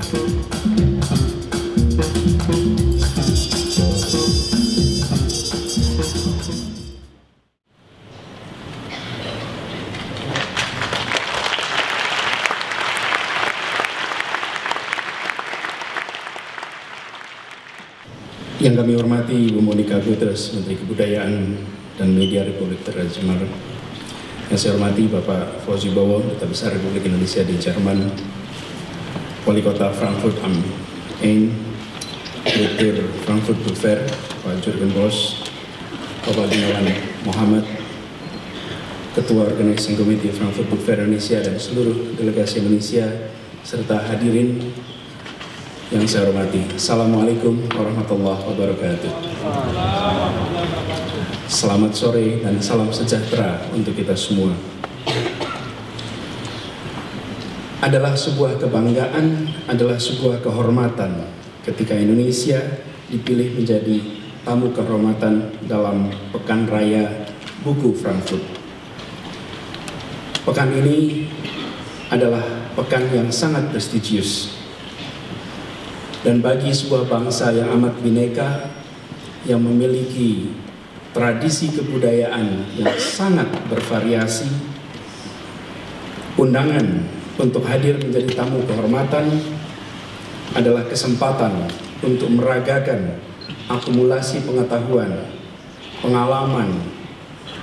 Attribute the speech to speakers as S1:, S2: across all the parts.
S1: Yang kami hormati Ibu Monika Guterres, Menteri Kebudayaan dan Media Republik Federasi Jerman. Yang saya hormati Bapak Fauzi Bowo, Duta Besar Republik Indonesia di Jerman, Wali Kota Frankfurt am Main, Direktur Frankfurt Book Fair, Pak Jurgen Bosch, Bapak Gunawan Muhammad, Ketua Organizing Committee Frankfurt Book Fair Indonesia, dan seluruh delegasi Indonesia, serta hadirin yang saya hormati. Assalamualaikum warahmatullahi wabarakatuh. Selamat sore dan salam sejahtera untuk kita semua. Adalah sebuah kebanggaan, adalah sebuah kehormatan ketika Indonesia dipilih menjadi tamu kehormatan dalam Pekan Raya Buku Frankfurt. Pekan ini adalah pekan yang sangat prestisius. Dan bagi sebuah bangsa yang amat bineka, yang memiliki tradisi kebudayaan yang sangat bervariasi, undangan untuk hadir menjadi tamu kehormatan adalah kesempatan untuk meragakan akumulasi pengetahuan, pengalaman,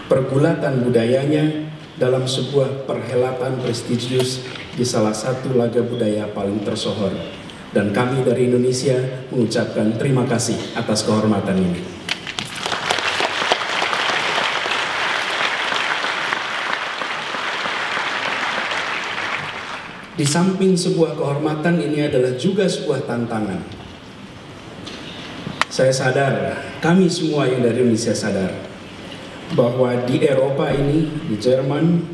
S1: pergulatan budayanya dalam sebuah perhelatan prestisius di salah satu laga budaya paling tersohor. Dan kami dari Indonesia mengucapkan terima kasih atas kehormatan ini. Di samping sebuah kehormatan, ini adalah juga sebuah tantangan. Saya sadar, kami semua yang dari Indonesia sadar, bahwa di Eropa ini, di Jerman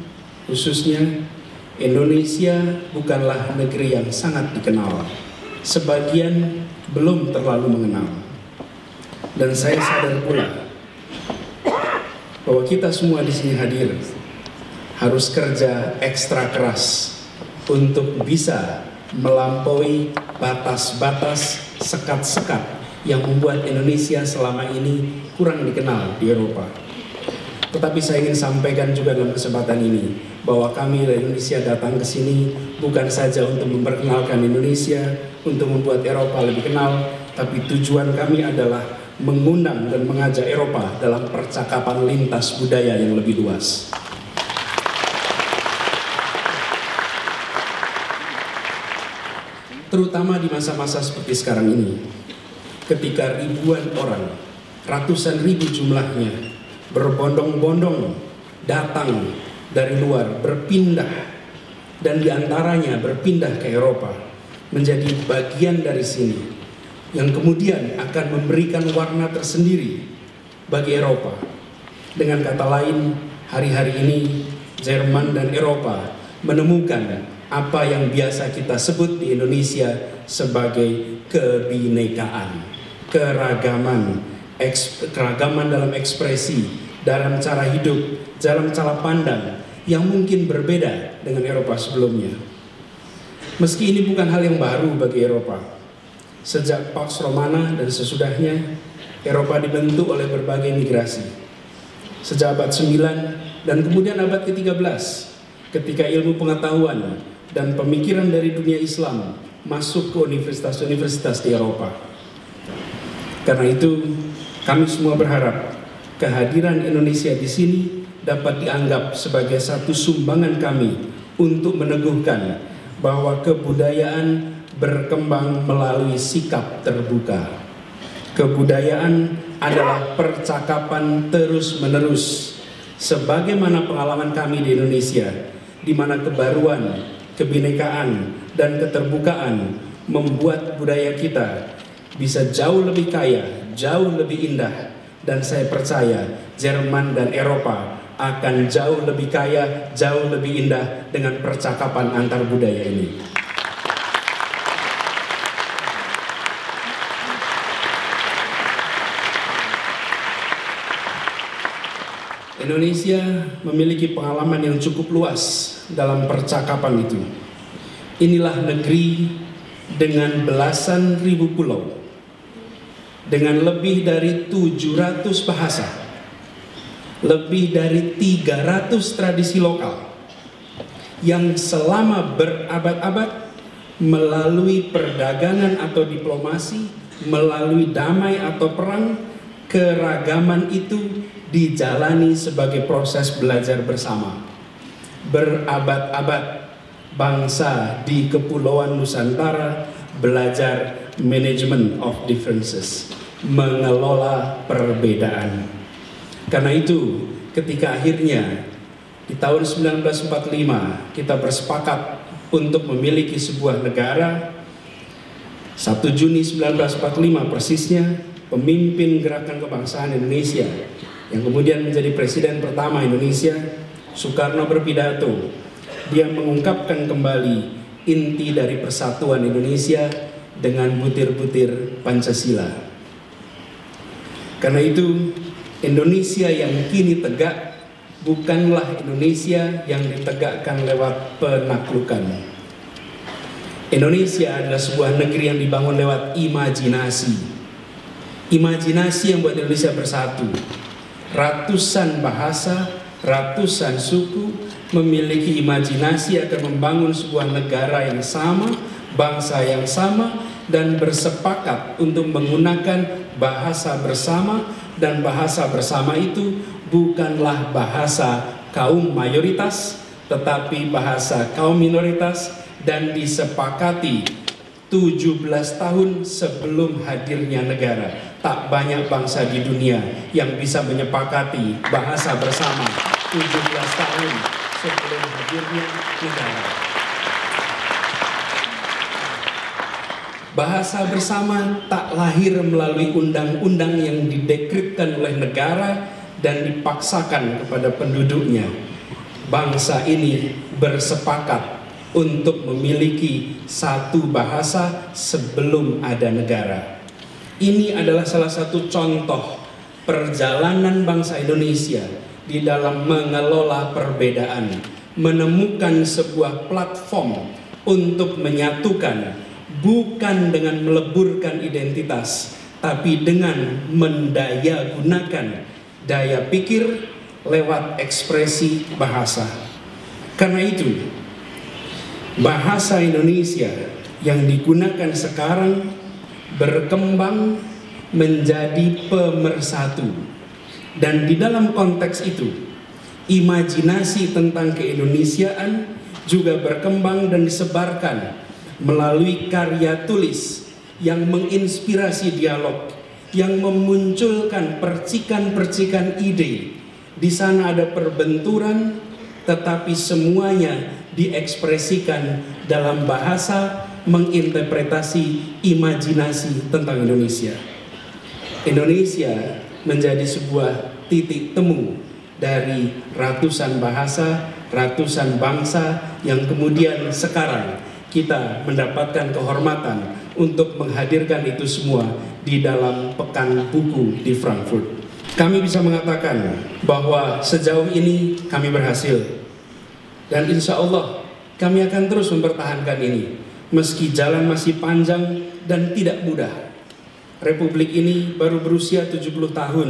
S1: khususnya, Indonesia bukanlah negeri yang sangat dikenal. Sebagian belum terlalu mengenal. Dan saya sadar pula bahwa kita semua di sini hadir harus kerja ekstra keras untuk bisa melampaui batas-batas, sekat-sekat yang membuat Indonesia selama ini kurang dikenal di Eropa. Tetapi saya ingin sampaikan juga dalam kesempatan ini bahwa kami dari Indonesia datang ke sini bukan saja untuk memperkenalkan Indonesia, untuk membuat Eropa lebih kenal, tapi tujuan kami adalah mengundang dan mengajak Eropa dalam percakapan lintas budaya yang lebih luas. Terutama di masa-masa seperti sekarang ini, ketika ribuan orang, ratusan ribu jumlahnya, berbondong-bondong datang dari luar, berpindah, dan diantaranya berpindah ke Eropa, menjadi bagian dari sini, yang kemudian akan memberikan warna tersendiri bagi Eropa. Dengan kata lain, hari-hari ini Jerman dan Eropa menemukan apa yang biasa kita sebut di Indonesia sebagai kebinekaan, keragaman dalam ekspresi, dalam cara hidup, dalam cara pandang yang mungkin berbeda dengan Eropa sebelumnya. Meski ini bukan hal yang baru bagi Eropa. Sejak Pax Romana dan sesudahnya, Eropa dibentuk oleh berbagai migrasi. Sejak abad 9 dan kemudian abad ke-13, ketika ilmu pengetahuan dan pemikiran dari dunia Islam masuk ke universitas-universitas di Eropa. Karena itu, kami semua berharap kehadiran Indonesia di sini dapat dianggap sebagai satu sumbangan kami untuk meneguhkan bahwa kebudayaan berkembang melalui sikap terbuka. Kebudayaan adalah percakapan terus-menerus, sebagaimana pengalaman kami di Indonesia, di mana kebaruan, kebinekaan, dan keterbukaan membuat budaya kita bisa jauh lebih kaya, jauh lebih indah, dan saya percaya Jerman dan Eropa akan jauh lebih kaya, jauh lebih indah dengan percakapan antar budaya ini. Indonesia memiliki pengalaman yang cukup luas dalam percakapan itu. Inilah negeri dengan belasan ribu pulau, dengan lebih dari 700 bahasa, lebih dari 300 tradisi lokal, yang selama berabad-abad melalui perdagangan atau diplomasi, melalui damai atau perang, keragaman itu dijalani sebagai proses belajar bersama. Berabad-abad bangsa di Kepulauan Nusantara belajar management of differences, mengelola perbedaan. Karena itu, ketika akhirnya di tahun 1945 kita bersepakat untuk memiliki sebuah negara, 1 Juni 1945 persisnya, pemimpin Gerakan Kebangsaan Indonesia yang kemudian menjadi presiden pertama Indonesia, Soekarno berpidato. Dia mengungkapkan kembali inti dari persatuan Indonesia dengan butir-butir Pancasila. Karena itu, Indonesia yang kini tegak bukanlah Indonesia yang ditegakkan lewat penaklukan. Indonesia adalah sebuah negeri yang dibangun lewat imajinasi. Imajinasi yang membuat Indonesia bersatu. Ratusan bahasa, ratusan suku memiliki imajinasi akan membangun sebuah negara yang sama, bangsa yang sama, dan bersepakat untuk menggunakan bahasa bersama, dan bahasa bersama itu bukanlah bahasa kaum mayoritas, tetapi bahasa kaum minoritas, dan disepakati 17 tahun sebelum hadirnya negara. Tak banyak bangsa di dunia yang bisa menyepakati bahasa bersama 17 tahun sebelum hadirnya negara. Bahasa bersama tak lahir melalui undang-undang yang didekretkan oleh negara dan dipaksakan kepada penduduknya. Bangsa ini bersepakat untuk memiliki satu bahasa sebelum ada negara. Ini adalah salah satu contoh perjalanan bangsa Indonesia di dalam mengelola perbedaan, menemukan sebuah platform untuk menyatukan, bukan dengan meleburkan identitas, tapi dengan mendaya gunakan daya pikir lewat ekspresi bahasa. Karena itu, bahasa Indonesia yang digunakan sekarang berkembang menjadi pemersatu. Dan di dalam konteks itu, imajinasi tentang keindonesiaan juga berkembang dan disebarkan melalui karya tulis yang menginspirasi dialog, yang memunculkan percikan-percikan ide. Di sana ada perbenturan, tetapi semuanya diekspresikan dalam bahasa menginterpretasi imajinasi tentang Indonesia. Indonesia menjadi sebuah titik temu dari ratusan bahasa, ratusan bangsa yang kemudian sekarang kita mendapatkan kehormatan untuk menghadirkan itu semua di dalam Pekan Buku di Frankfurt. Kami bisa mengatakan bahwa sejauh ini kami berhasil, dan insya Allah kami akan terus mempertahankan ini meski jalan masih panjang dan tidak mudah. Republik ini baru berusia 70 tahun,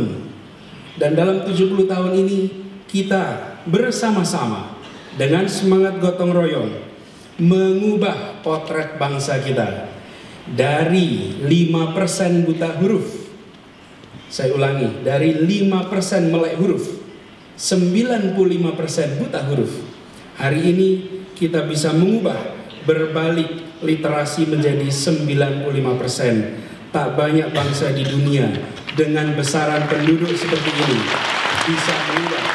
S1: dan dalam 70 tahun ini kita bersama-sama dengan semangat gotong royong mengubah potret bangsa kita dari 5% buta huruf. Saya ulangi, dari 5% melek huruf, 95% buta huruf. Hari ini kita bisa mengubah, berbalik literasi menjadi 95%. Tak banyak bangsa di dunia dengan besaran penduduk seperti ini bisa mengubah.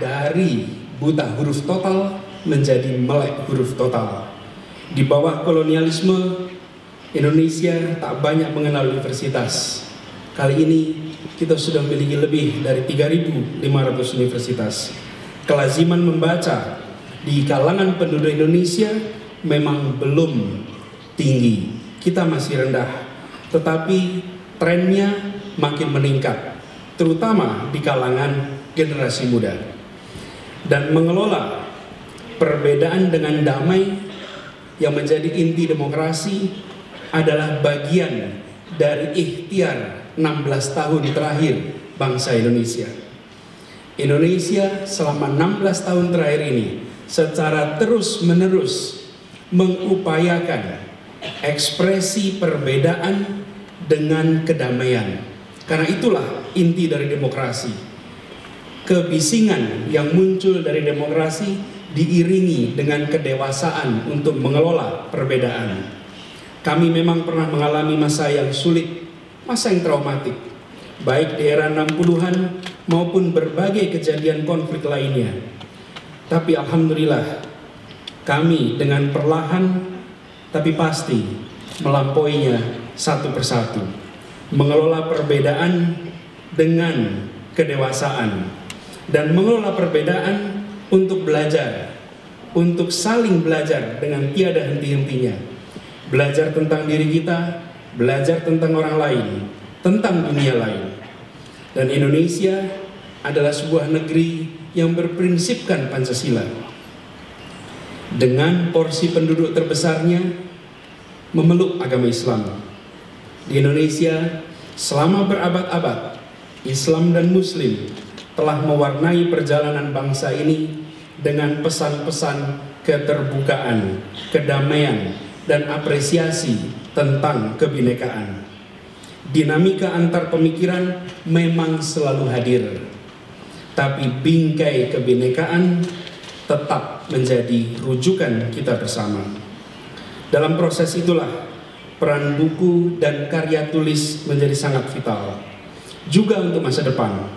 S1: Dari buta huruf total menjadi melek huruf total. Di bawah kolonialisme, Indonesia tak banyak mengenal universitas. Kali ini kita sudah memiliki lebih dari 3.500 universitas. Kelaziman membaca di kalangan penduduk Indonesia memang belum tinggi. Kita masih rendah, tetapi trennya makin meningkat, terutama di kalangan generasi muda. dan mengelola perbedaan dengan damai yang menjadi inti demokrasi adalah bagian dari ikhtiar 16 tahun terakhir bangsa Indonesia. Indonesia selama 16 tahun terakhir ini secara terus-menerus mengupayakan ekspresi perbedaan dengan kedamaian. Karena itulah inti dari demokrasi. Kebisingan yang muncul dari demokrasi diiringi dengan kedewasaan untuk mengelola perbedaan. Kami memang pernah mengalami masa yang sulit, masa yang traumatik, baik di era 60-an maupun berbagai kejadian konflik lainnya. Tapi alhamdulillah, kami dengan perlahan tapi pasti melampauinya satu persatu, mengelola perbedaan dengan kedewasaan, dan mengelola perbedaan untuk belajar, untuk saling belajar dengan tiada henti-hentinya. Belajar tentang diri kita, belajar tentang orang lain, tentang dunia lain. Dan Indonesia adalah sebuah negeri yang berprinsipkan Pancasila. Dengan porsi penduduk terbesarnya memeluk agama Islam. Di Indonesia selama berabad-abad, Islam dan Muslim telah mewarnai perjalanan bangsa ini dengan pesan-pesan keterbukaan, kedamaian, dan apresiasi tentang kebinekaan. Dinamika antar pemikiran memang selalu hadir, tapi bingkai kebinekaan tetap menjadi rujukan kita bersama. Dalam proses itulah peran buku dan karya tulis menjadi sangat vital, juga untuk masa depan.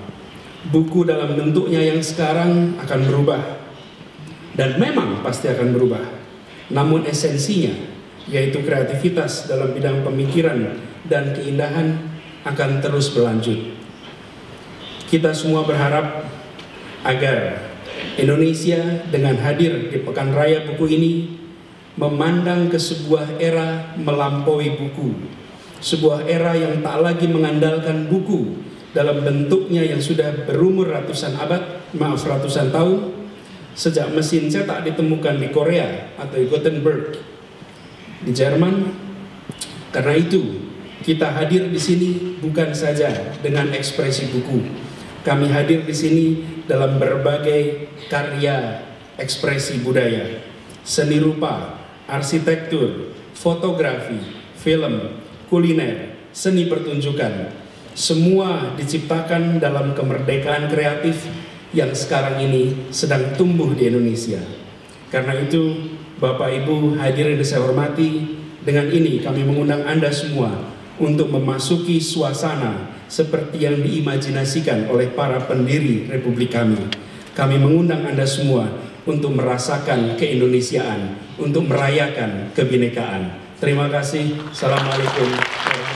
S1: Buku dalam bentuknya yang sekarang akan berubah, dan memang pasti akan berubah. Namun esensinya, yaitu kreativitas dalam bidang pemikiran dan keindahan, akan terus berlanjut. Kita semua berharap agar Indonesia dengan hadir di Pekan Raya Buku ini memandang ke sebuah era melampaui buku, sebuah era yang tak lagi mengandalkan buku dalam bentuknya yang sudah berumur ratusan tahun, sejak mesin cetak ditemukan di Korea atau di Gutenberg di Jerman. Karena itu kita hadir di sini bukan saja dengan ekspresi buku. Kami hadir di sini dalam berbagai karya ekspresi budaya, seni rupa, arsitektur, fotografi, film, kuliner, seni pertunjukan. Semua diciptakan dalam kemerdekaan kreatif yang sekarang ini sedang tumbuh di Indonesia. Karena itu, Bapak Ibu hadirin yang saya hormati, dengan ini kami mengundang Anda semua untuk memasuki suasana seperti yang diimajinasikan oleh para pendiri Republik kami. Kami mengundang Anda semua untuk merasakan keindonesiaan, untuk merayakan kebinekaan. Terima kasih. Assalamualaikum warahmatullahi wabarakatuh.